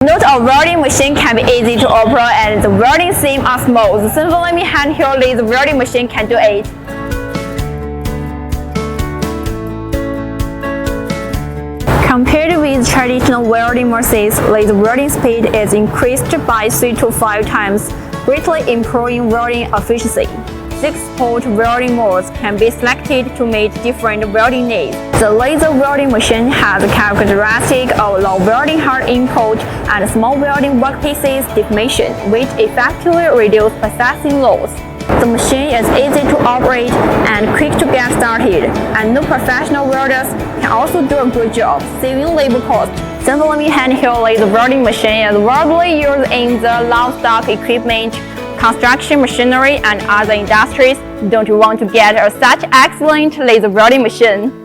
Note a welding machine can be easy to operate and the welding seam are smooth. Simply handheld laser welding machine can do it. Compared with traditional welding machines, laser welding speed is increased by 3 to 5 times, greatly improving welding efficiency. 6-port welding modes can be selected to meet different welding needs. The laser welding machine has the characteristic of low welding hard input and small welding workpieces deformation, which effectively reduce processing loss. The machine is easy to operate and quick to get started, and no professional welders can also do a good job saving labor costs. Simply handheld laser welding machine is widely used in the livestock equipment, construction machinery, and other industries. Don't you want to get such excellent laser welding machine?